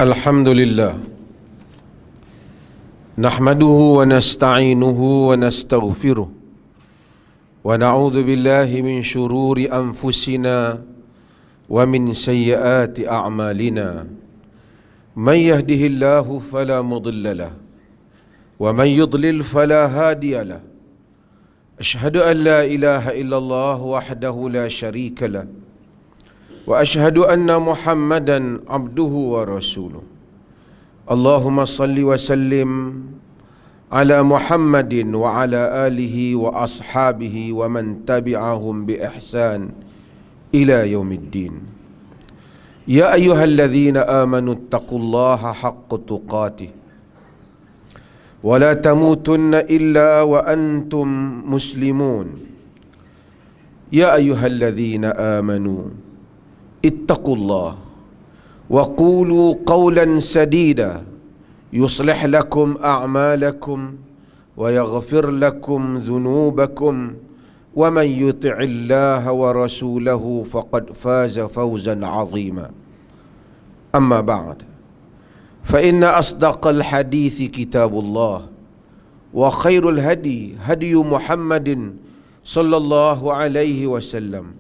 Alhamdulillah, nahmaduhu wa nasta'inuhu wa nastaghfiruh wa na'udzu billahi min syururi anfusina wa min sayyiati a'malina. Man yahdihillahu fala mudilla lahu wa man yudlil fala hadiya lahu. Asyhadu an la ilaha illallah wahdahu la syarika lahu wa asyhadu anna Muhammadan abduhu wa rasuluh. Allahumma salli wa sallim ala Muhammadin wa ala alihi wa ashabihi wa man tabi'ahum bi ihsan ila yaumiddin. Ya ayyuhalladzina amanu taqullaha haqqa tuqatih wa la tamutunna illa wa antum muslimun. Ya ayyuhalladzina amanu ittaqullah wa qulu qawlan sadida yuslih lakum a'malakum wa yaghfir lakum dhunubakum wa man yuti'illaha wa rasulahu faqad faza fawzan 'azima. Amma ba'd, fa inna asdaqal hadithi kitabullah wa khairul hadi hadiyu Muhammadin sallallahu alaihi wasallam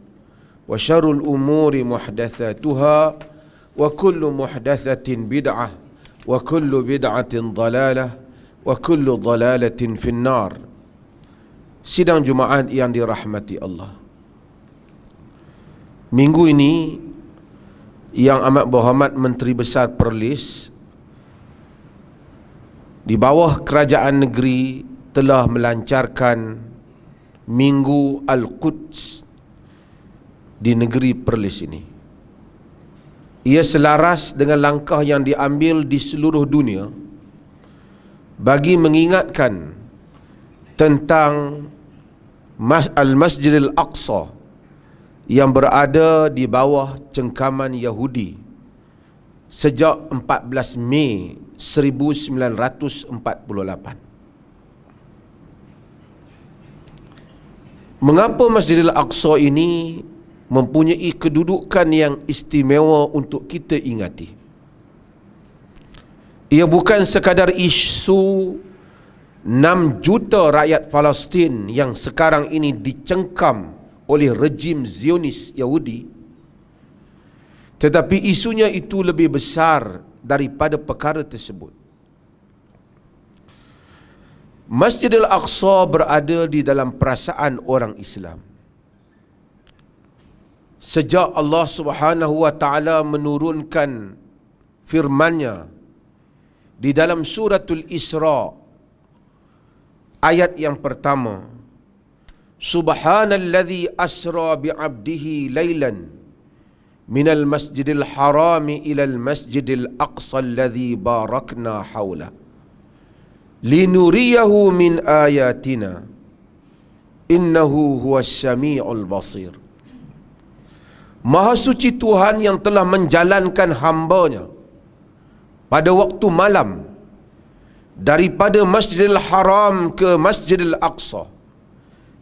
wa syarrul umuri muhdatsatuha wa kullu muhdatsatin bid'ah wa kullu bid'atin dhalalah wa kullu dhalalatin finnar. Sidang Jumaat yang dirahmati Allah, minggu ini Yang Amat Berhormat Menteri Besar Perlis di bawah Kerajaan Negeri telah melancarkan Minggu Al-Quds di negeri Perlis ini. Ia selaras dengan langkah yang diambil di seluruh dunia bagi mengingatkan tentang Al-Masjidil Aqsa yang berada di bawah cengkaman Yahudi sejak 14 Mei 1948. Mengapa Masjidil Aqsa ini mempunyai kedudukan yang istimewa untuk kita ingati? Ia bukan sekadar isu 6 juta rakyat Palestin yang sekarang ini dicengkam oleh rejim Zionis Yahudi, tetapi isunya itu lebih besar daripada perkara tersebut. Masjidil Aqsa berada di dalam perasaan orang Islam sejak Allah Subhanahu wa taala menurunkan firman-Nya di dalam suratul Isra ayat yang pertama, Subhanalladzi asra bi'abdihi lailan minal masjidil harami ilal masjidil aqsa alladzi barakna hawla linuriyahu min ayatina innahu huwas sami'ul basir. Maha suci Tuhan yang telah menjalankan hamba-Nya pada waktu malam daripada Masjidil Haram ke Masjidil Aqsa,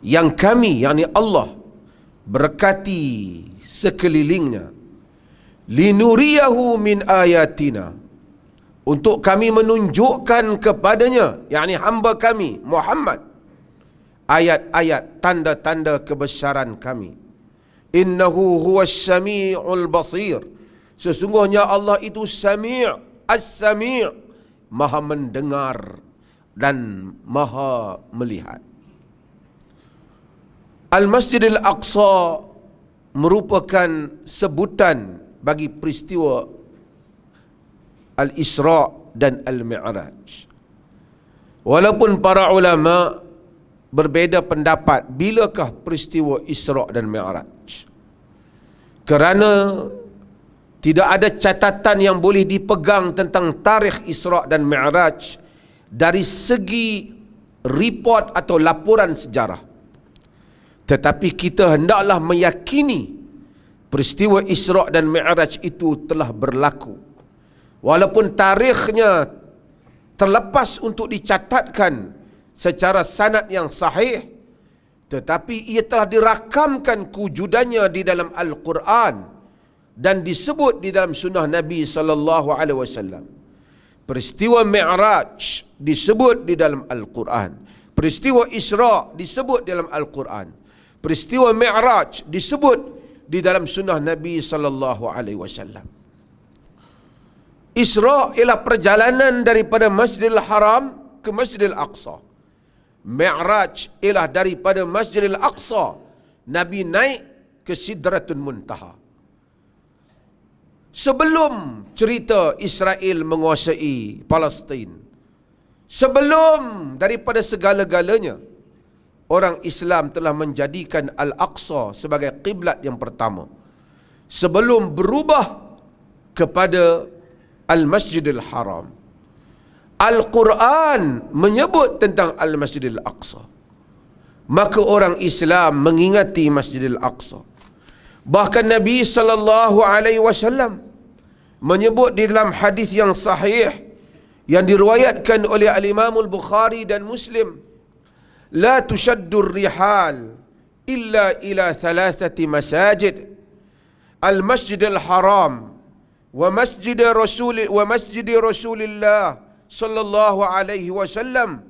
yang kami, yakni Allah, berkati sekelilingnya, linuriyahu min ayatina, untuk kami menunjukkan kepadanya, yakni hamba kami Muhammad, ayat-ayat tanda-tanda kebesaran kami. Innahu huwas sami'ul basir, sesungguhnya Allah itu Sami', As-Sami', Maha mendengar dan Maha melihat. Al-Masjidil Aqsa merupakan sebutan bagi peristiwa Al-Isra' dan Al-Mi'raj. Walaupun para ulama berbeza pendapat bilakah peristiwa Isra' dan Mi'raj, kerana tidak ada catatan yang boleh dipegang tentang tarikh Isra' dan Mi'raj dari segi report atau laporan sejarah. Tetapi kita hendaklah meyakini peristiwa Isra' dan Mi'raj itu telah berlaku, walaupun tarikhnya terlepas untuk dicatatkan secara sanad yang sahih, tetapi ia telah dirakamkan kewujudannya di dalam Al-Quran dan disebut di dalam sunnah Nabi sallallahu alaihi wasallam. Peristiwa Mi'raj disebut di dalam Al-Quran. Peristiwa Isra disebut dalam Al-Quran. Peristiwa Mi'raj disebut di dalam sunnah Nabi sallallahu alaihi wasallam. Isra ialah perjalanan daripada Masjidil Haram ke Masjidil Aqsa. Mi'raj ialah daripada Masjidil Aqsa Nabi naik ke Sidratul Muntaha. Sebelum cerita Israel menguasai Palestin, sebelum daripada segala-galanya, orang Islam telah menjadikan Al-Aqsa sebagai kiblat yang pertama, sebelum berubah kepada Al-Masjidil Haram. Al-Quran menyebut tentang Al-Masjidil Aqsa, maka orang Islam mengingati Masjidil Aqsa. Bahkan Nabi sallallahu alaihi wasallam menyebut di dalam hadis yang sahih yang diriwayatkan oleh Al-Imam Al-Bukhari dan Muslim, la tushaddur rihal illa ila thalathati masajid, al-Masjidil Haram wa Masjid Rasulillah sallallahu alaihi wasallam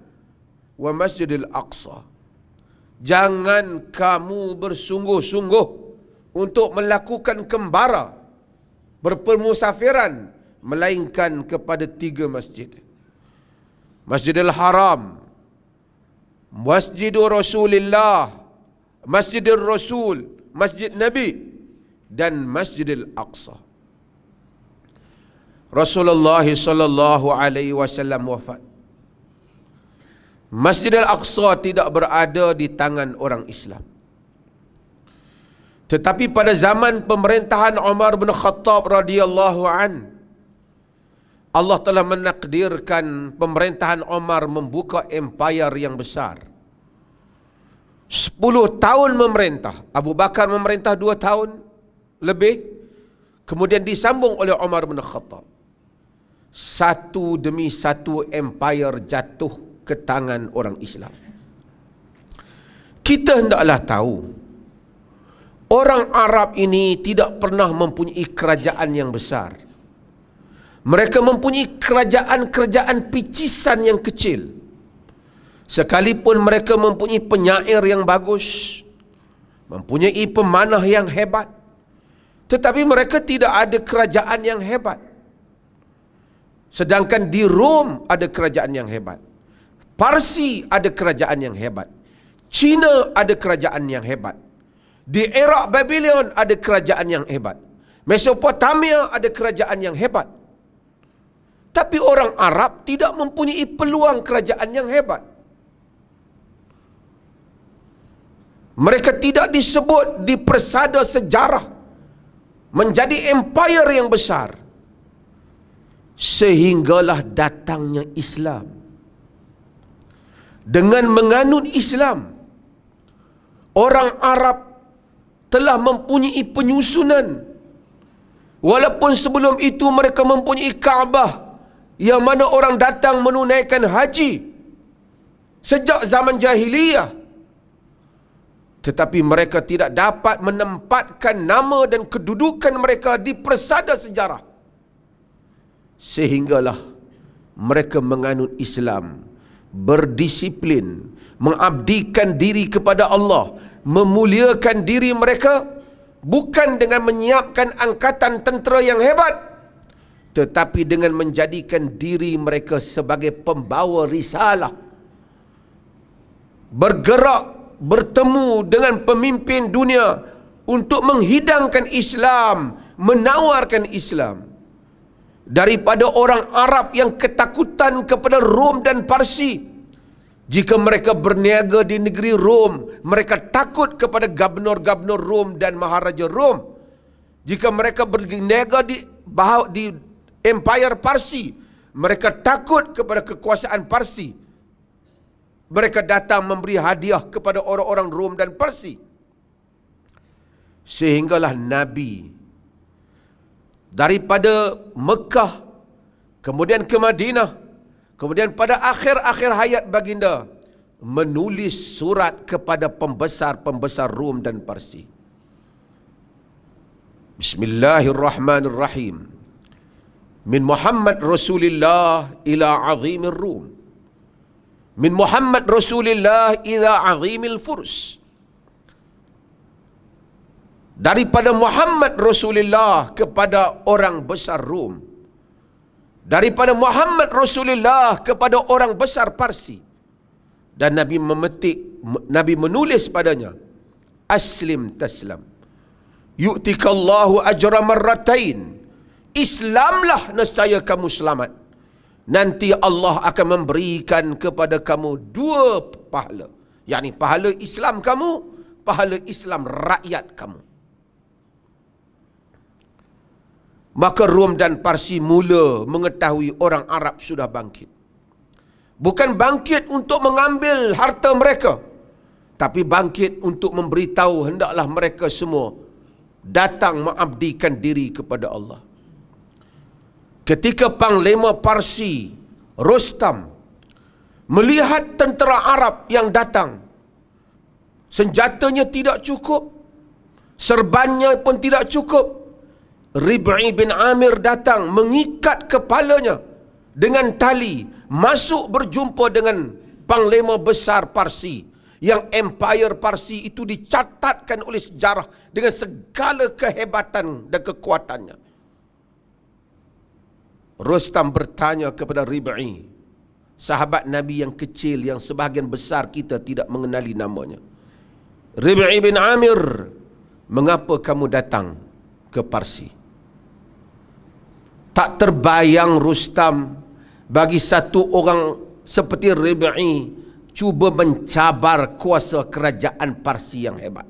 wa Masjidil Aqsa. Jangan kamu bersungguh-sungguh untuk melakukan kembara, berpermusafiran, melainkan kepada 3 masjid. Masjidil Haram, Masjid Rasulillah, Masjidil Rasul, Masjid Nabi, dan Masjidil Aqsa. Rasulullah sallallahu alaihi wasallam wafat. Masjidil Aqsa tidak berada di tangan orang Islam. Tetapi pada zaman pemerintahan Umar bin Khattab radhiyallahu an, Allah telah menakdirkan pemerintahan Umar membuka empayar yang besar. 10 tahun memerintah. Abu Bakar memerintah 2 tahun lebih, kemudian disambung oleh Umar bin Khattab. Satu demi satu empayar jatuh ke tangan orang Islam. Kita hendaklah tahu, orang Arab ini tidak pernah mempunyai kerajaan yang besar. Mereka mempunyai kerajaan-kerajaan picisan yang kecil. Sekalipun mereka mempunyai penyair yang bagus, mempunyai pemanah yang hebat, tetapi mereka tidak ada kerajaan yang hebat. Sedangkan di Rom ada kerajaan yang hebat. Parsi ada kerajaan yang hebat. Cina ada kerajaan yang hebat. Di Iraq Babylon ada kerajaan yang hebat. Mesopotamia ada kerajaan yang hebat. Tapi orang Arab tidak mempunyai peluang kerajaan yang hebat. Mereka tidak disebut di persada sejarah menjadi empire yang besar. Sehinggalah datangnya Islam. Dengan menganut Islam, orang Arab telah mempunyai penyusunan. Walaupun sebelum itu mereka mempunyai Kaabah yang mana orang datang menunaikan haji sejak zaman jahiliyah, tetapi mereka tidak dapat menempatkan nama dan kedudukan mereka di persada sejarah. Sehinggalah mereka menganut Islam, berdisiplin, mengabdikan diri kepada Allah, memuliakan diri mereka bukan dengan menyiapkan angkatan tentera yang hebat, tetapi dengan menjadikan diri mereka sebagai pembawa risalah, bergerak bertemu dengan pemimpin dunia untuk menghidangkan Islam, menawarkan Islam. Daripada orang Arab yang ketakutan kepada Rom dan Parsi, jika mereka berniaga di negeri Rom, mereka takut kepada gubernur-gubernur Rom dan maharaja Rom. Jika mereka berniaga di Empire Parsi, mereka takut kepada kekuasaan Parsi. Mereka datang memberi hadiah kepada orang-orang Rom dan Parsi. Sehinggalah Nabi daripada Mekah, kemudian ke Madinah, kemudian pada akhir-akhir hayat baginda, menulis surat kepada pembesar-pembesar Rom dan Parsi. Bismillahirrahmanirrahim. Min Muhammad Rasulillah ila azimir Rum. Min Muhammad Rasulillah ila azimil Furs. Daripada Muhammad Rasulullah kepada orang besar Rom. Daripada Muhammad Rasulullah kepada orang besar Parsi. Dan Nabi menulis padanya, Aslim taslam, yu'tikallahu ajra marratain. Islamlah nescaya kamu selamat. Nanti Allah akan memberikan kepada kamu 2 pahala. yakni pahala Islam kamu, pahala Islam rakyat kamu. Maka Rom dan Parsi mula mengetahui orang Arab sudah bangkit. Bukan bangkit untuk mengambil harta mereka, tapi bangkit untuk memberitahu hendaklah mereka semua datang mengabdikan diri kepada Allah. Ketika Panglima Parsi Rostam melihat tentera Arab yang datang, senjatanya tidak cukup, serbannya pun tidak cukup, Rib'i bin Amir datang mengikat kepalanya dengan tali, masuk berjumpa dengan Panglima Besar Parsi, yang Empire Parsi itu dicatatkan oleh sejarah dengan segala kehebatan dan kekuatannya. Rostam bertanya kepada Rib'i, sahabat Nabi yang kecil yang sebahagian besar kita tidak mengenali namanya. Rib'i bin Amir, mengapa kamu datang ke Parsi? Tak terbayang Rostam bagi satu orang seperti Rib'i cuba mencabar kuasa kerajaan Parsi yang hebat.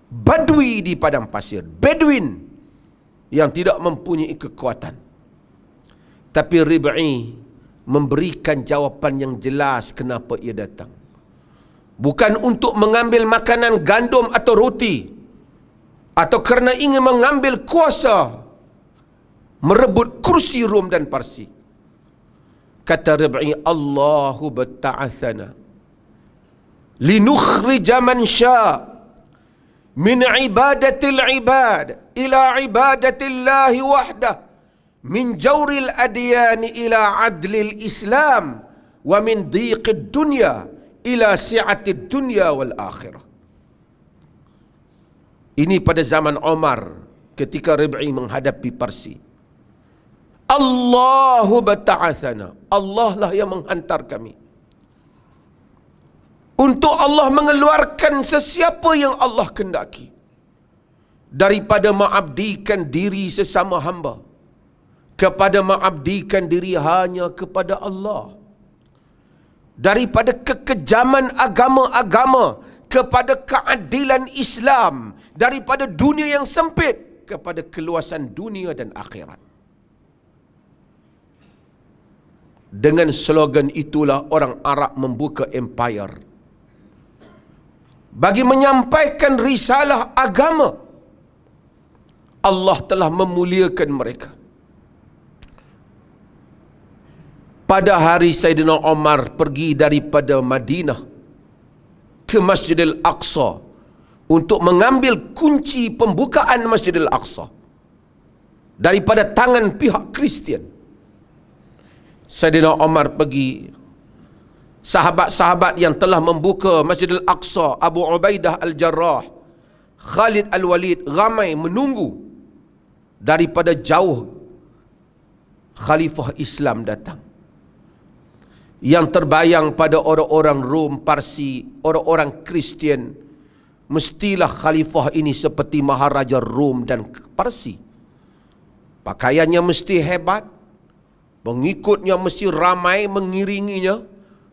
Badui di padang pasir, Bedouin yang tidak mempunyai kekuatan. Tapi Rib'i memberikan jawapan yang jelas kenapa ia datang. Bukan untuk mengambil makanan gandum atau roti, atau kerana ingin mengambil kuasa, merebut kursi Rom dan Parsi. Kata Rib'i, Allahu bata'athana linukhrija man sya' min ibadatil ibad ila ibadatillahi wahdah, min jawril adyani ila adlil Islam, wa min dhiqid dunya ila si'atid dunya wal akhirah. Ini pada zaman Umar ketika Rib'i menghadapi Parsi. Allahu bata'athana, Allah lah yang menghantar kami, untuk Allah mengeluarkan sesiapa yang Allah kendaki daripada mengabdikan diri sesama hamba kepada mengabdikan diri hanya kepada Allah, daripada kekejaman agama-agama kepada keadilan Islam, daripada dunia yang sempit kepada keluasan dunia dan akhirat. Dengan slogan itulah orang Arab membuka empire bagi menyampaikan risalah agama. Allah telah memuliakan mereka. Pada hari Sayyidina Umar pergi daripada Madinah ke Masjidil Aqsa untuk mengambil kunci pembukaan Masjidil Aqsa daripada tangan pihak Kristian. Sayyidina Umar pergi, sahabat-sahabat yang telah membuka Masjidil Aqsa, Abu Ubaidah Al-Jarrah, Khalid Al-Walid, ramai menunggu. Daripada jauh Khalifah Islam datang. Yang terbayang pada orang-orang Rom, Parsi, orang-orang Kristian, mestilah Khalifah ini seperti Maharaja Rom dan Parsi. Pakaiannya mesti hebat, pengikutnya mesti ramai mengiringinya,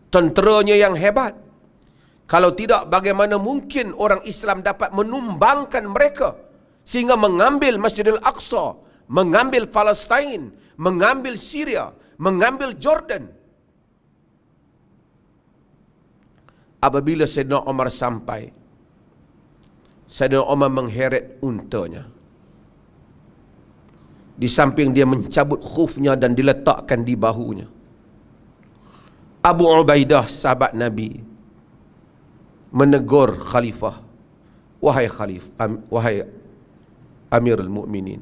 tenteranya yang hebat. Kalau tidak, bagaimana mungkin orang Islam dapat menumbangkan mereka sehingga mengambil Masjidil Aqsa, mengambil Palestin, mengambil Syria, mengambil Jordan. Apabila Sayyidina Umar sampai, Sayyidina Umar mengheret untanya. Di samping dia mencabut khufnya dan diletakkan di bahunya. Abu Ubaidah, sahabat Nabi, menegur Khalifah, wahai Amirul Mukminin.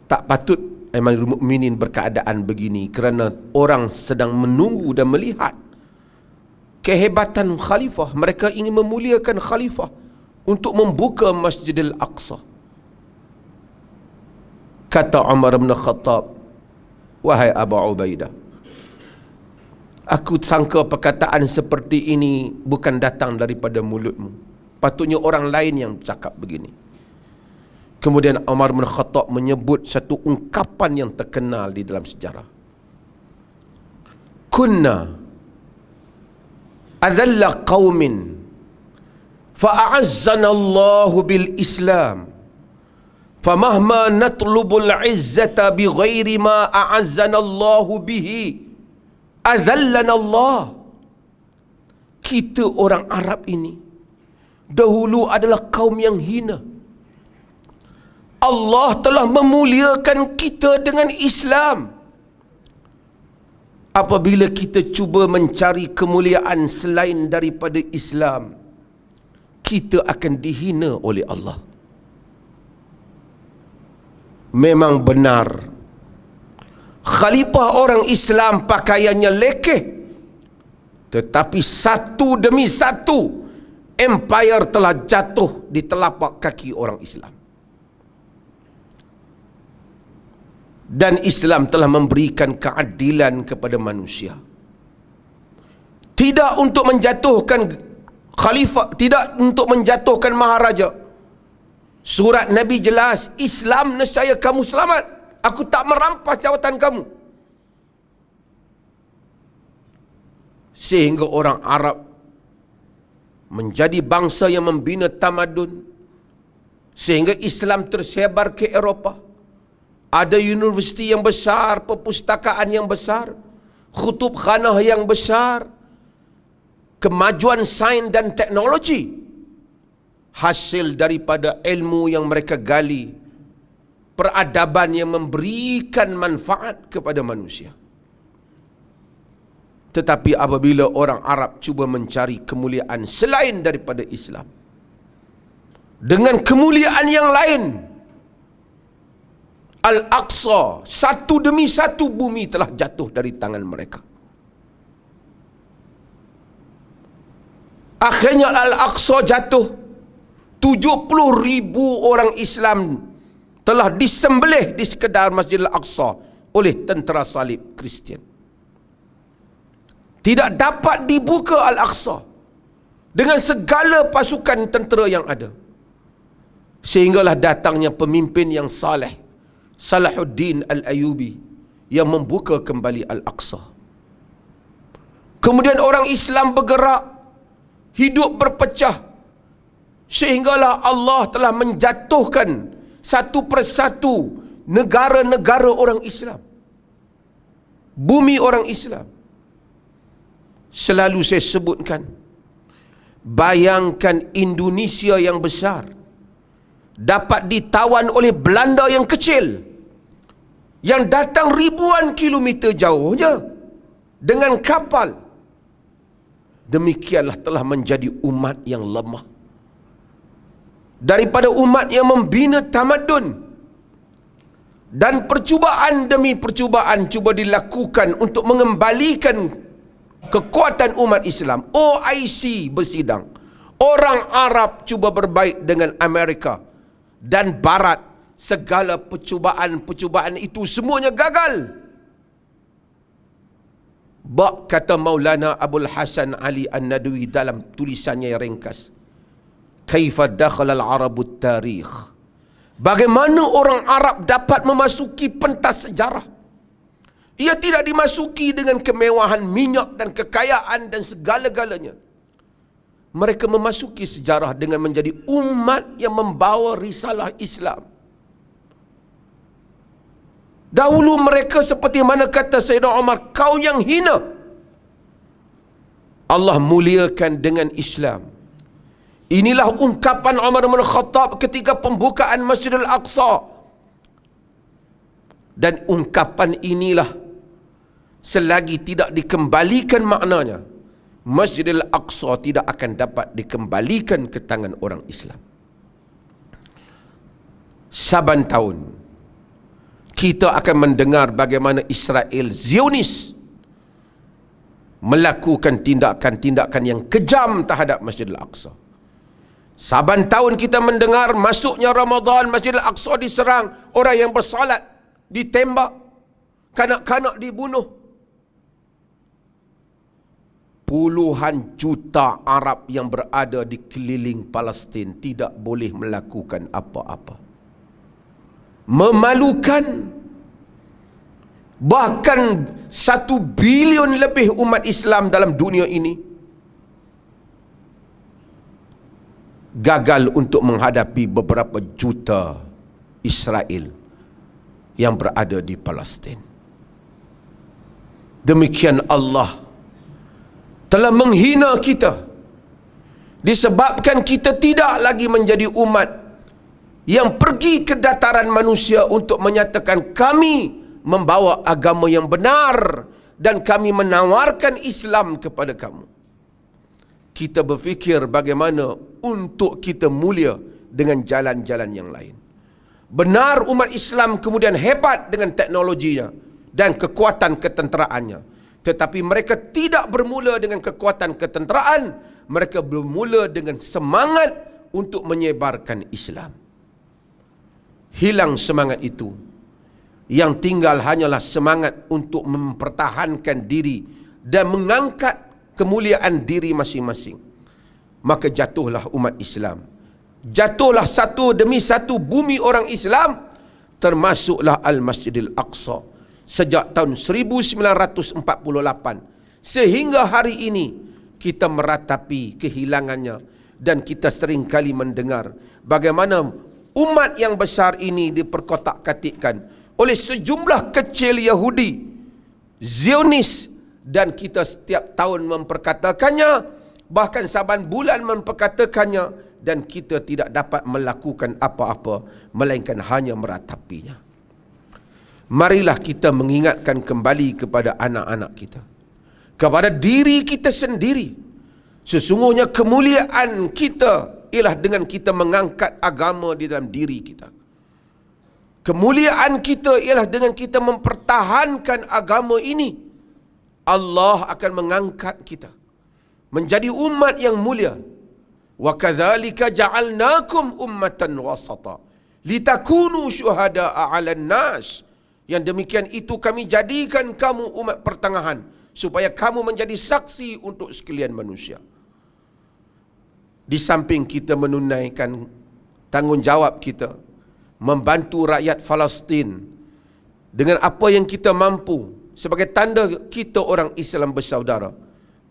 Tak patut Amirul Mukminin berkeadaan begini, kerana orang sedang menunggu dan melihat kehebatan khalifah. Mereka ingin memuliakan khalifah untuk membuka Masjidil Aqsa. Kata Umar bin Khattab, wahai Abu Ubaidah, aku sangka perkataan seperti ini bukan datang daripada mulutmu. Patutnya orang lain yang cakap begini. Kemudian Umar bin Khattab menyebut satu ungkapan yang terkenal di dalam sejarah. Kunna azalla qaumin fa'azzana Allahu bil Islam. Famahma natlubul izzata bighairi ma a'azzana Allahu bihi azallana Allah. Kita orang Arab ini dahulu adalah kaum yang hina. Allah telah memuliakan kita dengan Islam. Apabila kita cuba mencari kemuliaan selain daripada Islam, kita akan dihina oleh Allah. Memang benar, khalifah orang Islam pakaiannya lekeh, tetapi satu demi satu empire telah jatuh di telapak kaki orang Islam. Dan Islam telah memberikan keadilan kepada manusia. Tidak untuk menjatuhkan khalifah, tidak untuk menjatuhkan maharaja. Surat Nabi jelas, Islam nescaya kamu selamat. Aku tak merampas jawatan kamu. Sehingga orang Arab menjadi bangsa yang membina tamadun, sehingga Islam tersebar ke Eropah. Ada universiti yang besar, perpustakaan yang besar, khutubkhanah yang besar, kemajuan sains dan teknologi hasil daripada ilmu yang mereka gali, peradaban yang memberikan manfaat kepada manusia. Tetapi apabila orang Arab cuba mencari kemuliaan selain daripada Islam, dengan kemuliaan yang lain, Al-Aqsa, satu demi satu bumi telah jatuh dari tangan mereka. Akhirnya Al-Aqsa jatuh. 70,000 orang Islam telah disembelih di sekedar Masjid Al-Aqsa oleh tentera salib Kristian. Tidak dapat dibuka Al-Aqsa dengan segala pasukan tentera yang ada. Sehinggalah datangnya pemimpin yang saleh, Salahuddin Al-Ayyubi, yang membuka kembali Al-Aqsa. Kemudian orang Islam bergerak, hidup berpecah, sehinggalah Allah telah menjatuhkan satu persatu negara-negara orang Islam, bumi orang Islam. Selalu saya sebutkan, bayangkan Indonesia yang besar dapat ditawan oleh Belanda yang kecil, yang datang ribuan kilometer jauhnya dengan kapal. Demikianlah telah menjadi umat yang lemah. Daripada umat yang membina tamadun, dan percubaan demi percubaan cuba dilakukan untuk mengembalikan kekuatan umat Islam. OIC bersidang, orang Arab cuba berbaik dengan Amerika dan Barat. Segala percubaan-percubaan itu semuanya gagal. Bak kata Maulana Abul Hasan Ali An-Nadwi dalam tulisannya yang ringkas, Kaifa dakhala al-Arabu tarikh. Bagaimana orang Arab dapat memasuki pentas sejarah? Ia tidak dimasuki dengan kemewahan minyak dan kekayaan dan segala-galanya. Mereka memasuki sejarah dengan menjadi umat yang membawa risalah Islam. Dahulu mereka seperti mana kata Sayyidina Umar, kau yang hina. Allah muliakan dengan Islam. Inilah ungkapan Umar bin Khattab ketika pembukaan Masjidil Aqsa. Dan ungkapan inilah, selagi tidak dikembalikan maknanya, Masjidil Aqsa tidak akan dapat dikembalikan ke tangan orang Islam. saban tahun kita akan mendengar bagaimana Israel Zionis melakukan tindakan-tindakan yang kejam terhadap Masjidil Aqsa. Saban tahun kita mendengar masuknya Ramadan, Masjidil Aqsa diserang, orang yang bersolat ditembak, kanak-kanak dibunuh. Puluhan juta Arab yang berada di keliling Palestin tidak boleh melakukan apa-apa. Memalukan. Bahkan 1 bilion lebih umat Islam dalam dunia ini gagal untuk menghadapi beberapa juta Israel yang berada di Palestin. Demikian Allah telah menghina kita disebabkan kita tidak lagi menjadi umat yang pergi ke dataran manusia untuk menyatakan kami membawa agama yang benar dan kami menawarkan Islam kepada kamu. Kita berfikir bagaimana untuk kita mulia dengan jalan-jalan yang lain. Benar umat Islam kemudian hebat dengan teknologinya dan kekuatan ketenteraannya. Tetapi mereka tidak bermula dengan kekuatan ketenteraan. Mereka bermula dengan semangat untuk menyebarkan Islam. Hilang semangat itu. Yang tinggal hanyalah semangat untuk mempertahankan diri dan mengangkat kemuliaan diri masing-masing. Maka jatuhlah umat Islam. Jatuhlah satu demi satu bumi orang Islam, termasuklah Al-Masjidil Aqsa sejak tahun 1948 sehingga hari ini kita meratapi kehilangannya dan kita seringkali mendengar bagaimana umat yang besar ini diperkotak-katikkan oleh sejumlah kecil Yahudi Zionis, dan kita setiap tahun memperkatakannya, bahkan saban bulan memperkatakannya, dan kita tidak dapat melakukan apa-apa melainkan hanya meratapinya. Marilah kita mengingatkan kembali kepada anak-anak kita, kepada diri kita sendiri. Sesungguhnya kemuliaan kita ialah dengan kita mengangkat agama di dalam diri kita. Kemuliaan kita ialah dengan kita mempertahankan agama ini. Allah akan mengangkat kita menjadi umat yang mulia. Wa kadzalika ja'alnakum ummatan wasata litakunu syuhada'a 'alan nas. Yang demikian itu kami jadikan kamu umat pertengahan supaya kamu menjadi saksi untuk sekalian manusia. Di samping kita menunaikan tanggungjawab kita membantu rakyat Palestin dengan apa yang kita mampu sebagai tanda kita orang Islam bersaudara,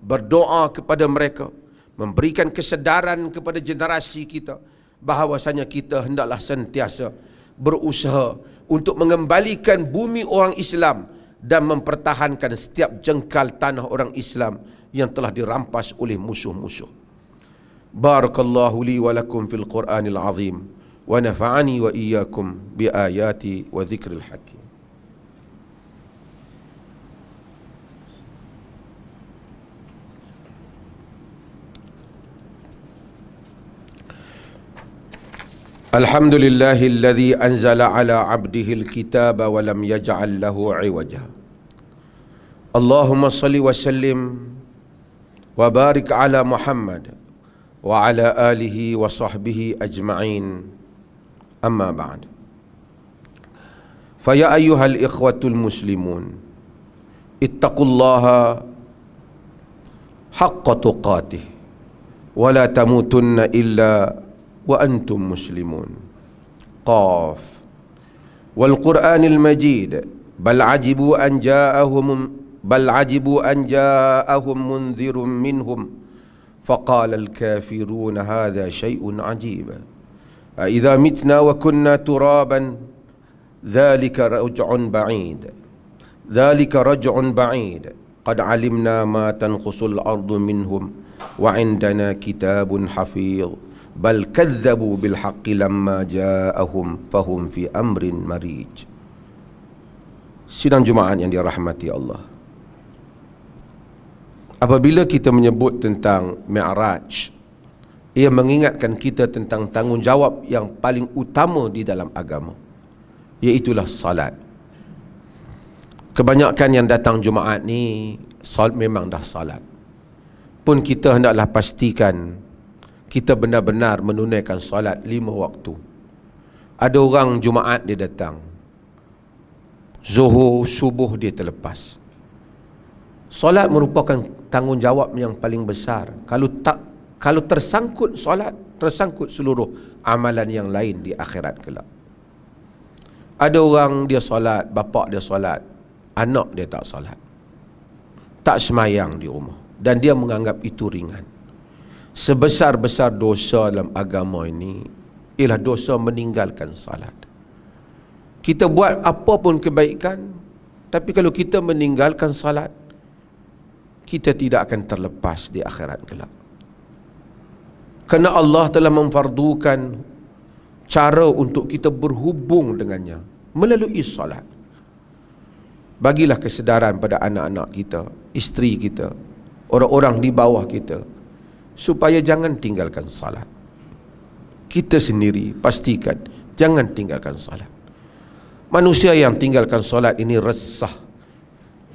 berdoa kepada mereka, memberikan kesedaran kepada generasi kita bahawasanya kita hendaklah sentiasa berusaha untuk mengembalikan bumi orang Islam dan mempertahankan setiap jengkal tanah orang Islam yang telah dirampas oleh musuh-musuh. Barakallahu li wa lakum fil Qur'anil azim wa nafa'ani wa iyyakum bi ayati wa dzikril hakim. Alhamdulillahilladzi anzala ala 'abdihi al-kitaba wa lam yaj'al lahu 'iwaja. Allahumma shalli wa sallim wa barik ala Muhammad wa ala alihi wa sahbihi ajma'in. Amma ba'd. Fa ya ayyuhal ikhwatul muslimun, ittaqullaha haqqa tuqatih wa la tamutunna illa wa antum muslimun. Qaf. Wal Qur'anil Majid, bal ajibu an ja'ahum munzirun minhum faqala al-kafirun hadha shay'un 'ajib. أإذا متنا وكنا ترابا ذلك رجع بعيد قد علمنا ما تنقص الأرض منهم وعندنا كتاب حفيظ بل كذبوا بالحق لما جاءهم فهم في أمر مريج. Sidang Jumaat yang dirahmati Allah, apabila kita menyebut tentang Mi'raj Ia mengingatkan kita tentang tanggungjawab yang paling utama di dalam agama, iaitulah salat. Kebanyakan yang datang Jumaat ni memang dah salat. Pun kita hendaklah pastikan kita benar-benar menunaikan salat 5 waktu. Ada orang Jumaat dia datang, Zuhur, subuh dia terlepas. Solat merupakan tanggungjawab yang paling besar. Kalau tersangkut solat, tersangkut seluruh amalan yang lain di akhirat kelak. Ada orang dia solat, bapa dia solat, anak dia tak solat, tak semayang di rumah, dan dia menganggap itu ringan. Sebesar-besar dosa dalam agama ini ialah dosa meninggalkan salat. Kita buat apa pun kebaikan, tapi kalau kita meninggalkan salat, kita tidak akan terlepas di akhirat kelak. Kerana Allah telah memfardukan cara untuk kita berhubung dengannya melalui salat. Bagilah kesedaran pada anak-anak kita, isteri kita, orang-orang di bawah kita, supaya jangan tinggalkan salat. Kita sendiri pastikan jangan tinggalkan salat. Manusia yang tinggalkan salat ini resah.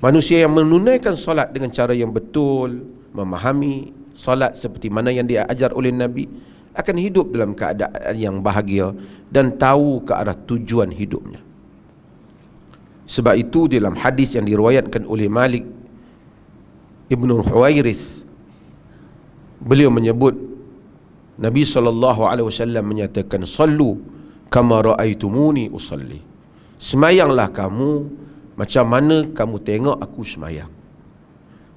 Manusia yang menunaikan salat dengan cara yang betul, memahami salat seperti mana yang diajar oleh Nabi, akan hidup dalam keadaan yang bahagia dan tahu ke arah tujuan hidupnya. Sebab itu dalam hadis yang diriwayatkan oleh Malik Ibnu Huwairith, beliau menyebut Nabi SAW menyatakan, sallu kama ra'aitumuni usalli. Semayanglah kamu macam mana kamu tengok aku semayang.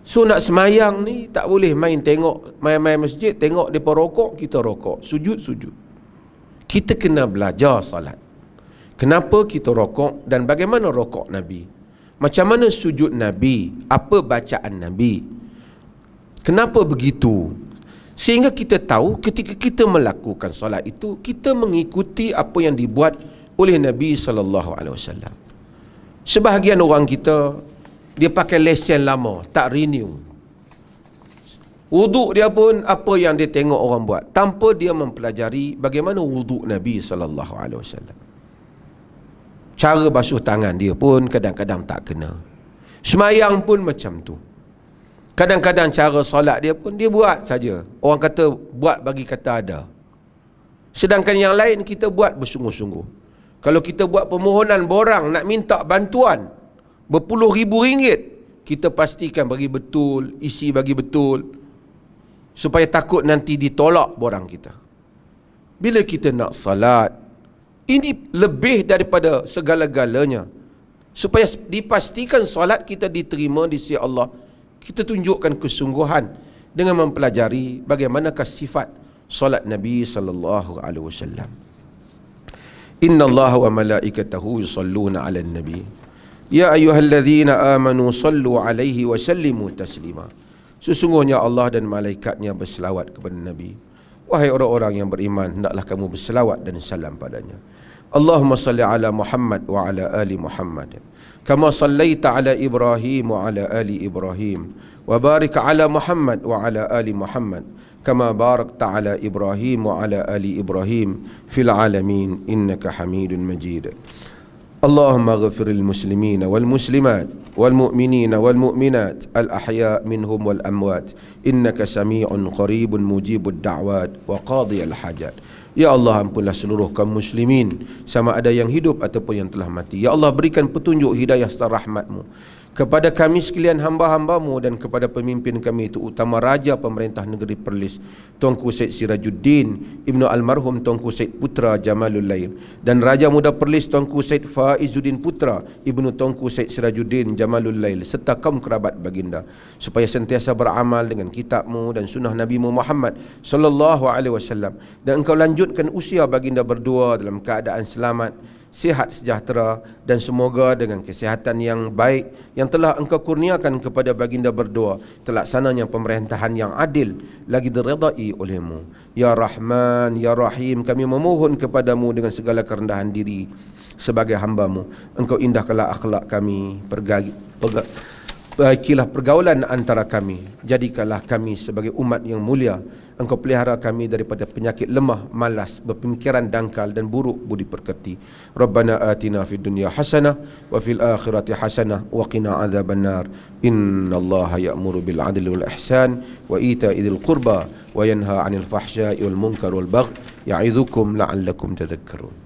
So nak semayang ni tak boleh main tengok, main-main masjid, tengok mereka rokok, kita rokok, sujud. Kita kena belajar salat. Kenapa kita rokok dan bagaimana rokok Nabi? Macam mana sujud Nabi? Apa bacaan Nabi? Kenapa begitu? Sehingga kita tahu ketika kita melakukan salat itu, kita mengikuti apa yang dibuat oleh Nabi SAW. Sebahagian orang kita, dia pakai lesen lama, tak renew. Wuduk dia pun apa yang dia tengok orang buat, tanpa dia mempelajari bagaimana wuduk Nabi SAW. Cara basuh tangan dia pun kadang-kadang tak kena. Semayang pun macam tu. Kadang-kadang cara solat dia pun dia buat saja. Orang kata buat bagi kata ada. Sedangkan yang lain kita buat bersungguh-sungguh. Kalau kita buat permohonan borang nak minta bantuan berpuluh ribu ringgit, kita pastikan bagi betul, isi bagi betul, supaya takut nanti ditolak borang kita. Bila kita nak salat, ini lebih daripada segala-galanya. Supaya dipastikan salat kita diterima di sisi Allah, kita tunjukkan kesungguhan dengan mempelajari bagaimanakah sifat salat Nabi sallallahu alaihi wasallam. Inna Allah wa malaikatahu yusalluna 'alan nabi. Ya ayyuhalladzina amanu sallu 'alaihi wa sallimu taslima. Sesungguhnya Allah dan malaikatnya berselawat kepada Nabi. Wahai orang-orang yang beriman, hendaklah kamu berselawat dan salam padanya. Allahumma salli ala Muhammad wa ala ali Muhammad kama sallaita ala Ibrahim wa ala ali Ibrahim wa barik ala Muhammad wa ala ali Muhammad kama barakta ala Ibrahim wa ala ali Ibrahim fil alamin innaka Hamidun Majid. Allahumma ghafir lil muslimina wal muslimat wal mu'minina wal mu'minat al ahya minhum wal amwat innaka sami'un qaribun mujibud da'wat wa qadi al hajat. Ya Allah, ampunlah seluruh kaum muslimin, sama ada yang hidup ataupun yang telah mati. Ya Allah, berikan petunjuk hidayah serta rahmat-Mu kepada kami sekalian hamba-hamba-Mu dan kepada pemimpin kami, itu utama Raja Pemerintah Negeri Perlis Tuanku Syed Sirajuddin Ibnu Almarhum Tuanku Syed Putra Jamalul Lail, dan Raja Muda Perlis Tuanku Syed Faizuddin Putra Ibnu Tuanku Syed Sirajuddin Jamalul Lail, serta kaum kerabat baginda, supaya sentiasa beramal dengan kitab-Mu dan sunnah Nabi-Mu Muhammad sallallahu alaihi wasallam, dan Engkau lanjutkan usia baginda berdua dalam keadaan selamat, sihat sejahtera, dan semoga dengan kesihatan yang baik yang telah Engkau kurniakan kepada baginda berdua, terlaksananya pemerintahan yang adil lagi diredai oleh-Mu. Ya Rahman, Ya Rahim, kami memohon kepadamu dengan segala kerendahan diri sebagai hamba-Mu. Engkau indahkanlah akhlak kami, Baikilah pergaulan antara kami, jadikanlah kami sebagai umat yang mulia. Engkau pelihara kami daripada penyakit lemah, malas, berpemikiran dangkal dan buruk budi pekerti. Rabbana atina fid dunya hasanah wa fil akhirati hasanah wa qina adzabannar. Innallaha ya'muru bil adli wal ihsan wa ita'i dzil qurba wa yanha 'anil fahsya'i wal munkar wal baghi ya'idzukum la'allakum tadhakkarun.